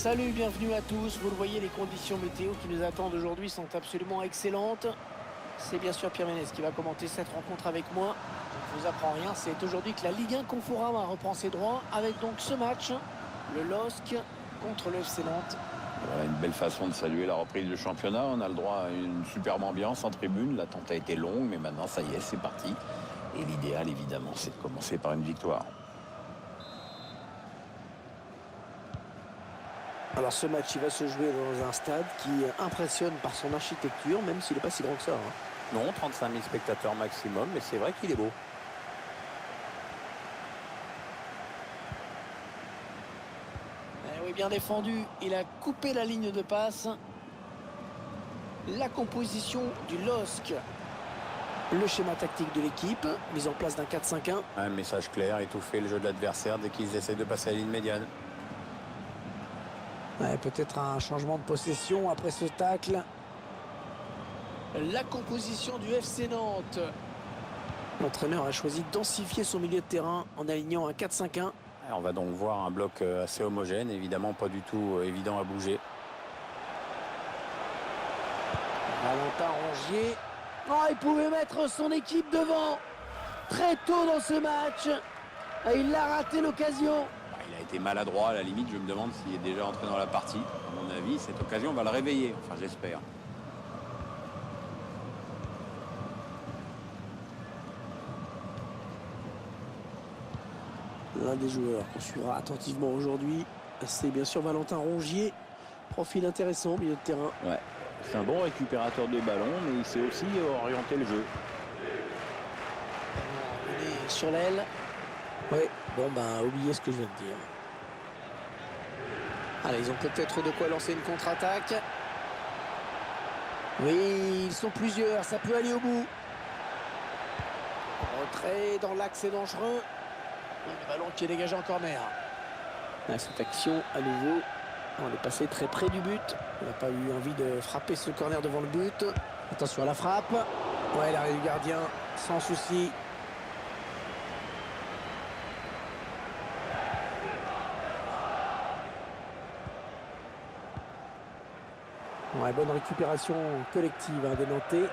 Salut, bienvenue à tous. Vous le voyez, les conditions météo qui nous attendent aujourd'hui sont absolument excellentes. C'est bien sûr Pierre Ménès qui va commenter cette rencontre avec moi. Je ne vous apprends rien, c'est aujourd'hui que la Ligue 1 Conforama reprend ses droits avec donc ce match, le LOSC contre le FC Nantes. Voilà une belle façon de saluer la reprise du championnat. On a le droit à une superbe ambiance en tribune. L'attente a été longue, mais maintenant ça y est, c'est parti. Et l'idéal, évidemment, c'est de commencer par une victoire. Alors ce match, il va se jouer dans un stade qui impressionne par son architecture, même s'il n'est pas si grand que ça. Non, 35 000 spectateurs maximum, mais c'est vrai qu'il est beau. Oui, bien défendu, il a coupé la ligne de passe. La composition du LOSC. Le schéma tactique de l'équipe, mise en place d'un 4-5-1. Un message clair, étouffer le jeu de l'adversaire dès qu'ils essaient de passer à la ligne médiane. Ouais, peut-être un changement de possession après ce tacle. La composition du FC Nantes. L'entraîneur a choisi de densifier son milieu de terrain en alignant un 4-5-1. On va donc voir un bloc assez homogène, évidemment pas du tout évident à bouger. Valentin Rongier. Oh, il pouvait mettre son équipe devant très tôt dans ce match. Et il a raté l'occasion. Il a été maladroit, à la limite, je me demande s'il est déjà entré dans la partie. À mon avis, cette occasion va le réveiller, enfin j'espère. L'un des joueurs qu'on suivra attentivement aujourd'hui, c'est bien sûr Valentin Rongier. Profil intéressant, milieu de terrain. Ouais, c'est un bon récupérateur de ballon, mais il sait aussi orienter le jeu. Il est sur l'aile. Oui, bon ben, oubliez ce que je viens de dire. Allez, ils ont peut-être de quoi lancer une contre-attaque. Oui, ils sont plusieurs, ça peut aller au bout. Retrait dans l'axe, c'est dangereux. Le ballon qui est dégagé en corner. Cette action, à nouveau, on est passé très près du but. On n'a pas eu envie de frapper ce corner devant le but. Attention à la frappe. Ouais, l'arrêt du gardien, sans souci. Ouais, bonne récupération collective des Nantais.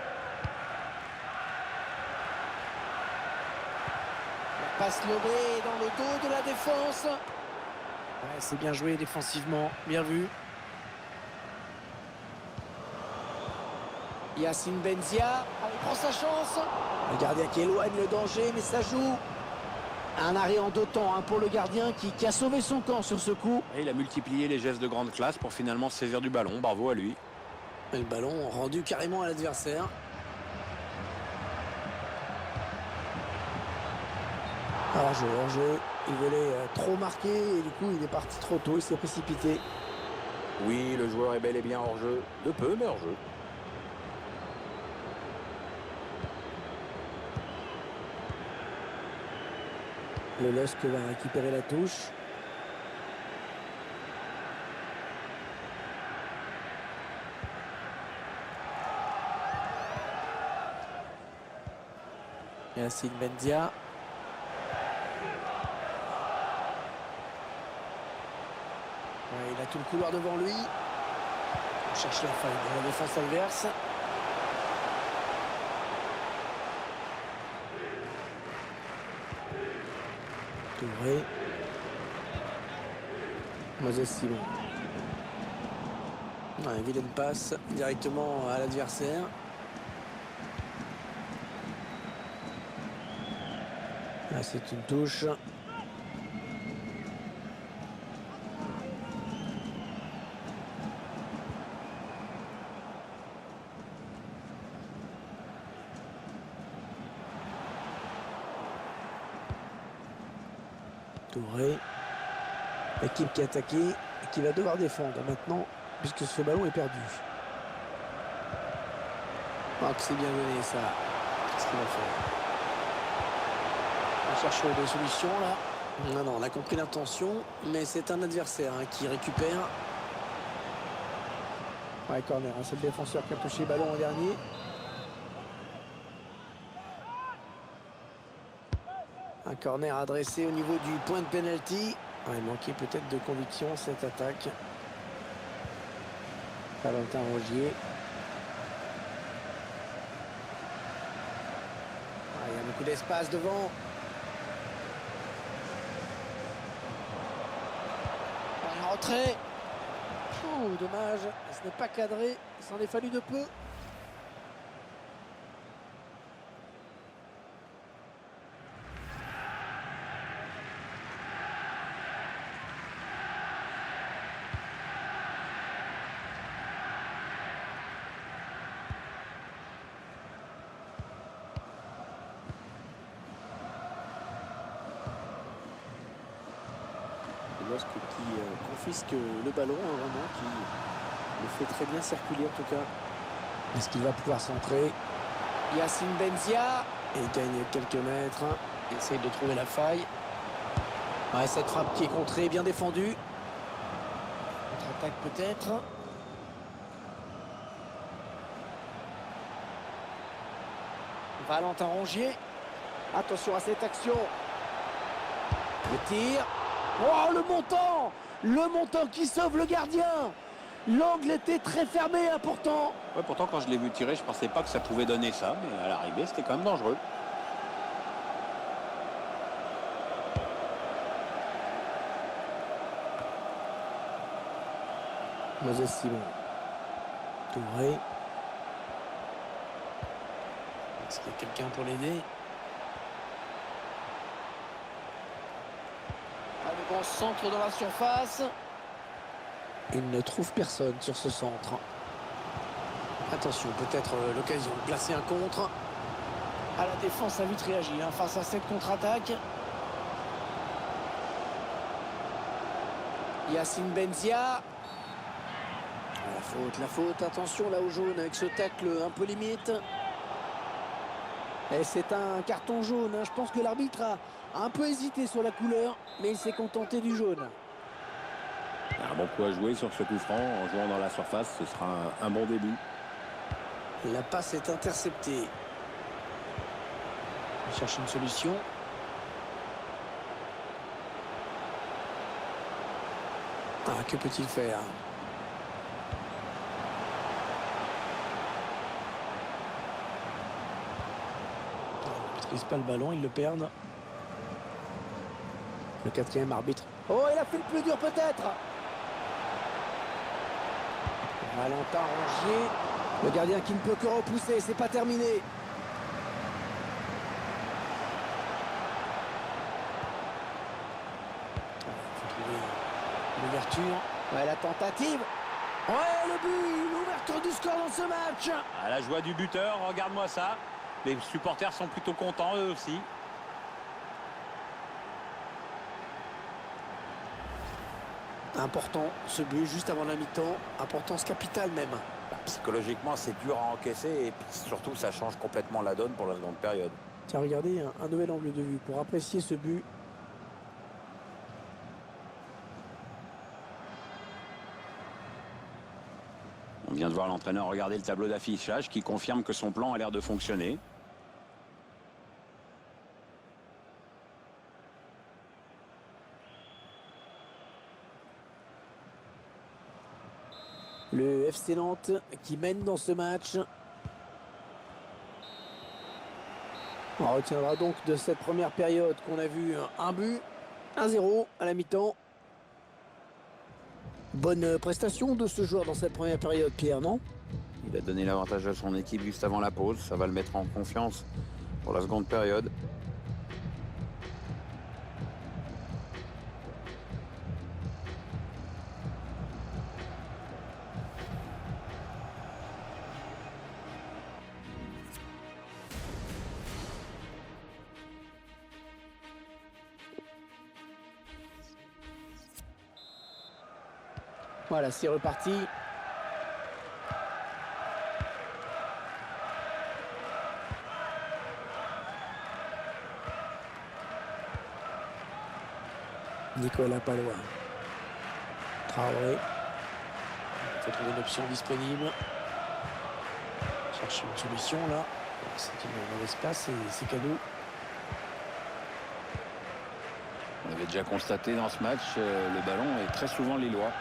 Passe lobée dans le dos de la défense. Ouais, c'est bien joué défensivement, bien vu. Yacine Benzia, il prend sa chance. Le gardien qui éloigne le danger, mais ça joue. Un arrêt en deux temps pour le gardien qui a sauvé son camp sur ce coup. Et il a multiplié les gestes de grande classe pour finalement se saisir du ballon, bravo à lui. Et le ballon rendu carrément à l'adversaire. Hors-jeu, il voulait trop marquer et du coup il est parti trop tôt, il s'est précipité. Oui, le joueur est bel et bien hors-jeu, de peu mais hors-jeu. Le LOSC va récupérer la touche. Yacine Benzia. Il a tout le couloir devant lui. On cherche la faille de la défense adverse. Touré. Moses Simon. Ouais, vilaine passe directement à l'adversaire. Là, c'est une touche. Touré. L'équipe qui a attaqué et qui va devoir défendre maintenant puisque ce ballon est perdu. Oh, que c'est bien donné ça. Qu'est-ce qu'il va faire? On cherche des solutions là. Non, on a compris l'intention, mais c'est un adversaire qui récupère. Ouais, corner, c'est le défenseur qui a touché le ballon en dernier. Un corner adressé au niveau du point de pénalty. Il manquait peut-être de conviction cette attaque. Valentin Rongier. Ah, il y a beaucoup d'espace devant. Un retrait. Oh, dommage. Ce n'est pas cadré. Il s'en est fallu de peu. Losc qui confisque le ballon, hein, vraiment, qui le fait très bien circuler en tout cas. Est-ce qu'il va pouvoir centrer? Yacine Benzia, et il gagne quelques mètres. Hein. Il essaye de trouver la faille. Ouais, cette frappe qui est contrée, bien défendue. Contre-attaque peut-être. Valentin Rongier. Attention à cette action. Le tir. Oh, le montant! Le montant qui sauve le gardien! L'angle était très fermé, hein, pourtant. Ouais, pourtant, quand je l'ai vu tirer, je pensais pas que ça pouvait donner ça. Mais à l'arrivée, c'était quand même dangereux. Moses Simon. Touré. Est-ce qu'il y a quelqu'un pour l'aider? Le bon centre dans la surface. Il ne trouve personne sur ce centre. Attention, peut-être l'occasion de placer un contre. Ah, la défense a vite réagi hein, face à cette contre-attaque. Yacine Benzia. La faute, attention là au jaune avec ce tacle un peu limite. Et c'est un carton jaune, hein. Je pense que l'arbitre a un peu hésité sur la couleur, mais il s'est contenté du jaune. Un bon coup à jouer sur ce coup franc en jouant dans la surface, ce sera un bon début. La passe est interceptée. On cherche une solution. Ah, que peut-il faire? Il ne maîtrise pas le ballon, ils le perdent. Le quatrième arbitre. Oh, il a fait le plus dur peut-être. Valentin Rongier. Le gardien qui ne peut que repousser, c'est pas terminé. L'ouverture. Ouais, la tentative. Ouais, le but, l'ouverture du score dans ce match. À la joie du buteur, regarde-moi ça. Les supporters sont plutôt contents eux aussi. Important ce but juste avant la mi-temps. Importance capitale même. Psychologiquement, c'est dur à encaisser et puis surtout, ça change complètement la donne pour la seconde période. Tiens, regardez, un nouvel angle de vue pour apprécier ce but. On vient de voir l'entraîneur regarder le tableau d'affichage qui confirme que son plan a l'air de fonctionner. Le FC Nantes qui mène dans ce match. On retiendra donc de cette première période qu'on a vu un but, 1-0 à la mi-temps. Bonne prestation de ce joueur dans cette première période, Pierre, non? Il a donné l'avantage à son équipe juste avant la pause. Ça va le mettre en confiance pour la seconde période. Voilà, c'est reparti. Nicolas Palois. Traoré. Il faut trouver une option disponible. Chercher une solution là. C'est une mauvaise passe et c'est cadeau. On avait déjà constaté dans ce match, le ballon est très souvent lillois.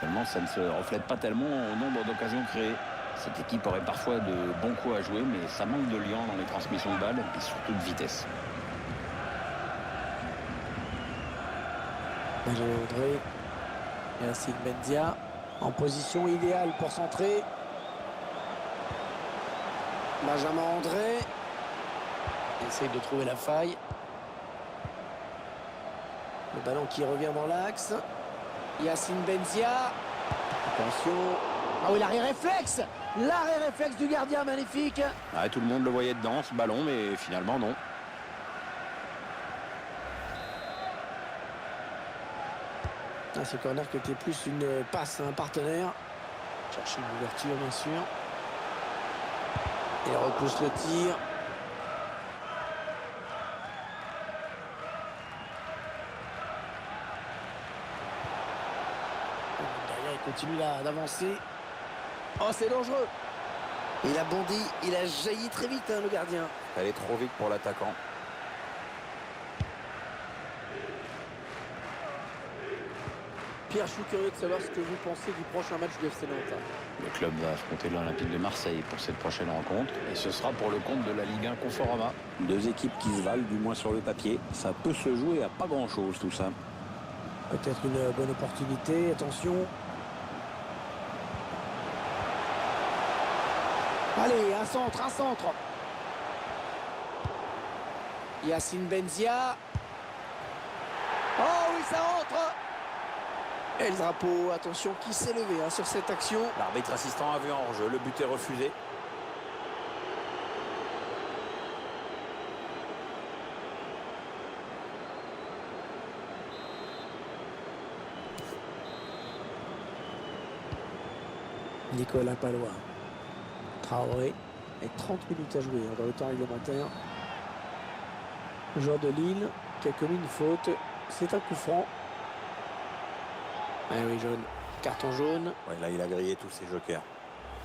Seulement, ça ne se reflète pas tellement au nombre d'occasions créées. Cette équipe aurait parfois de bons coups à jouer, mais ça manque de liant dans les transmissions de balles et surtout de vitesse. Benjamin André et Yacine Benzia en position idéale pour centrer. Benjamin André essaye de trouver la faille. Le ballon qui revient dans l'axe. Yacine Benzia. Attention. Ah oui, l'arrêt réflexe. L'arrêt réflexe du gardien, magnifique. Ouais, tout le monde le voyait dedans, ce ballon, mais finalement non. Ce corner qui était plus une passe à un partenaire. Chercher une ouverture, bien sûr. Il repousse le tir. Derrière, il continue d'avancer. Oh, c'est dangereux. Il a bondi, il a jailli très vite, le gardien. Elle est trop vite pour l'attaquant. Pierre, je suis curieux de savoir ce que vous pensez du prochain match du FC Nantes. Le club va affronter l'Olympique de Marseille pour cette prochaine rencontre. Et ce sera pour le compte de la Ligue 1 Conforama. Deux équipes qui se valent, du moins sur le papier. Ça peut se jouer à pas grand-chose, tout ça. Peut-être une bonne opportunité, attention. Allez, un centre, un centre. Yacine Benzia. Oh oui, ça entre. Et le drapeau, attention, qui s'est levé sur cette action. L'arbitre assistant a vu en hors-jeu, le but est refusé. Nicolas Palois. Traoré. Et 30 minutes à jouer dans le temps réglementaire. Le joueur de Lille qui a commis une faute. C'est un coup franc. Ah oui, jaune. Carton jaune. Ouais, là, il a grillé tous ses jokers.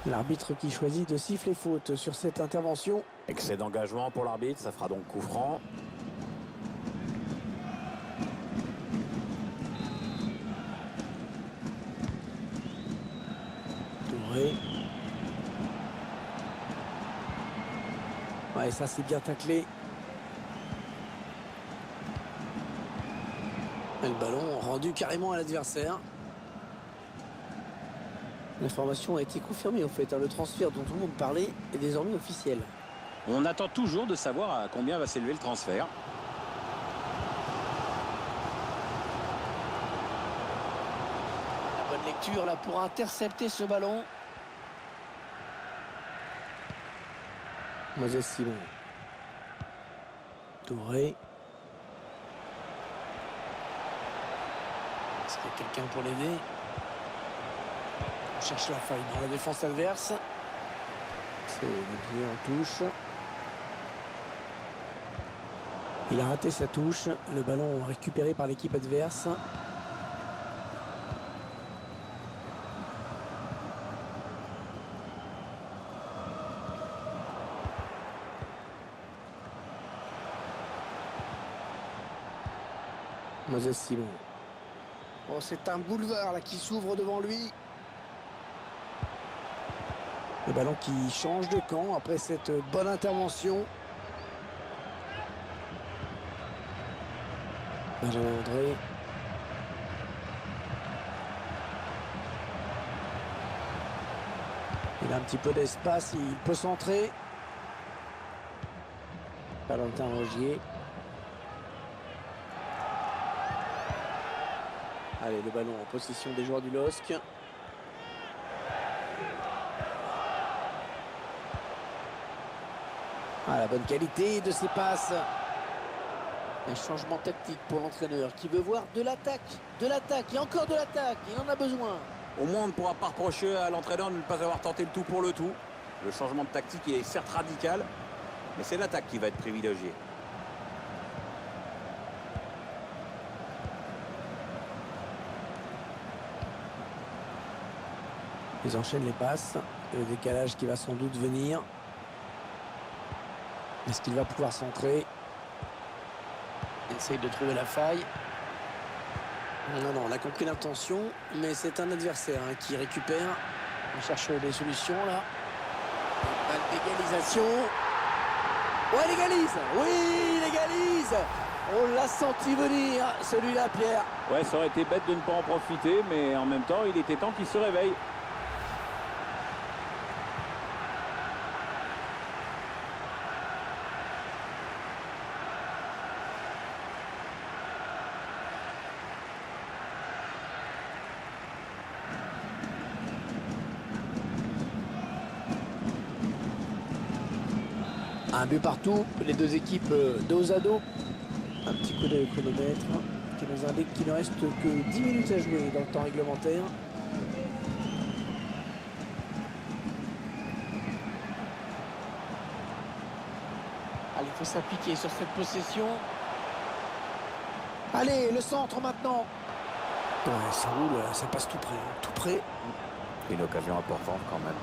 L'arbitre qui choisit de siffler faute sur cette intervention. Excès d'engagement pour l'arbitre, ça fera donc coup franc. Touré. Ouais, ça c'est bien taclé. Et le ballon rendu carrément à l'adversaire. L'information a été confirmée au fait. Le transfert dont tout le monde parlait est désormais officiel. On attend toujours de savoir à combien va s'élever le transfert. La bonne lecture là pour intercepter ce ballon. Moses Simon. Touré. Est-ce qu'il y a quelqu'un pour l'aider? On cherche la faille dans la défense adverse. C'est bien en touche. Il a raté sa touche. Le ballon récupéré par l'équipe adverse. Moses Simon. Oh, c'est un boulevard là qui s'ouvre devant lui. Le ballon qui change de camp après cette bonne intervention. Benjamin André. Il a un petit peu d'espace, il peut centrer. Valentin Rogier. Allez, le ballon en possession des joueurs du LOSC. Ah, la bonne qualité de ses passes. Un changement tactique pour l'entraîneur qui veut voir de l'attaque et encore de l'attaque. Il en a besoin. Au moins, on ne pourra pas reprocher à l'entraîneur de ne pas avoir tenté le tout pour le tout. Le changement de tactique est certes radical, mais c'est l'attaque qui va être privilégiée. Ils enchaînent les passes. Le décalage qui va sans doute venir. Est-ce qu'il va pouvoir centrer? Il essaye de trouver la faille. Non, non, on a compris l'intention, mais c'est un adversaire qui récupère. On cherche des solutions là. Balle d'égalisation. Oh, il égalise. Oui, il égalise. On l'a senti venir, celui-là, Pierre. Ouais, ça aurait été bête de ne pas en profiter, mais en même temps, il était temps qu'il se réveille. Un but partout, les deux équipes dos à dos. Un petit coup de chronomètre qui nous indique qu'il ne reste que 10 minutes à jouer dans le temps réglementaire. Allez, il faut s'appliquer sur cette possession. Allez, le centre maintenant. Ouais, ça roule, ça passe tout près. Tout près. Une occasion importante quand même.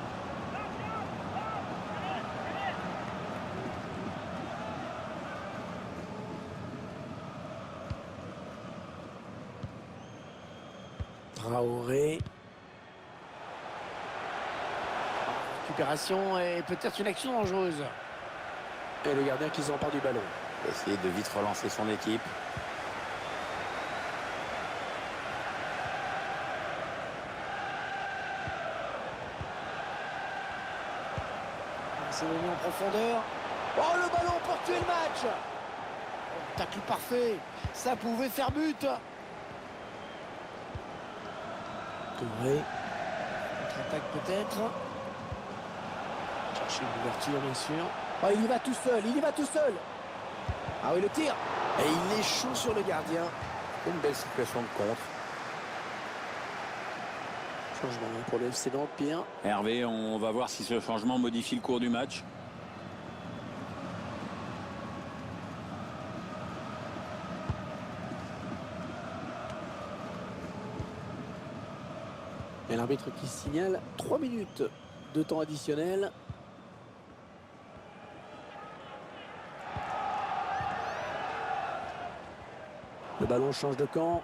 Traoré. Récupération et peut-être une action dangereuse. Et le gardien qui s'empare du ballon. Essayer de vite relancer son équipe. C'est venu en profondeur. Oh, le ballon pour tuer le match. Oh, tacle parfait. Ça pouvait faire but. Touré. Contre-attaque peut-être. Chercher une ouverture bien sûr. Oh, il y va tout seul, il y va tout seul. Ah oui, le tir. Et il est chaud sur le gardien. Une belle situation de contre. Changement pour le FC Nantes, Pierre. Hervé, on va voir si ce changement modifie le cours du match. Et l'arbitre qui signale 3 minutes de temps additionnel. Le ballon change de camp.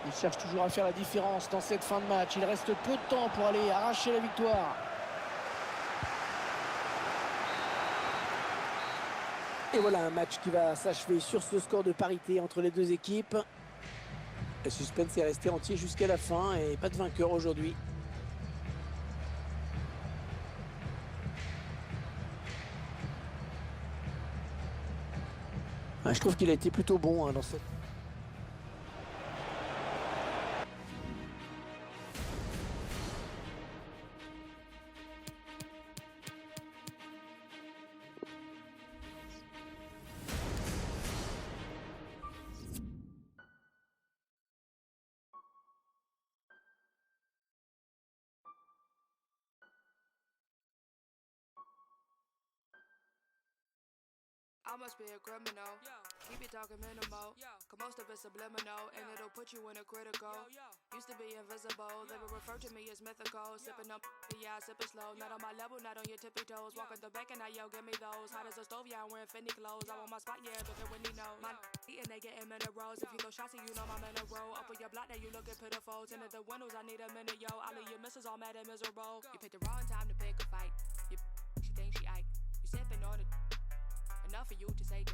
Il cherche toujours à faire la différence dans cette fin de match. Il reste peu de temps pour aller arracher la victoire. Et voilà un match qui va s'achever sur ce score de parité entre les deux équipes. Le suspense est resté entier jusqu'à la fin et pas de vainqueur aujourd'hui. Je trouve qu'il a été plutôt bon dans cette... I must be a criminal. Keep it talking minimal. Cause most of it's subliminal, and it'll put you in a critical. Used to be invisible, they would refer to me as mythical. Sipping up, yeah, I sip it slow. Not on my level, not on your tippy toes. Walking the back and I yell, give me those. Hot as a stove, yeah, I'm wearing Fendi clothes. I want my spot, yeah, look at Whitney knows. My eating, they getting minerals. If you throw shots, you know I'm in a row. Up on your block, now you looking pitiful. Tinted the windows, I need a minute, yo. All of your misses all mad and miserable. You picked the wrong time to pick a fight. She thinks she Ike. You sipping on it. Enough for you to say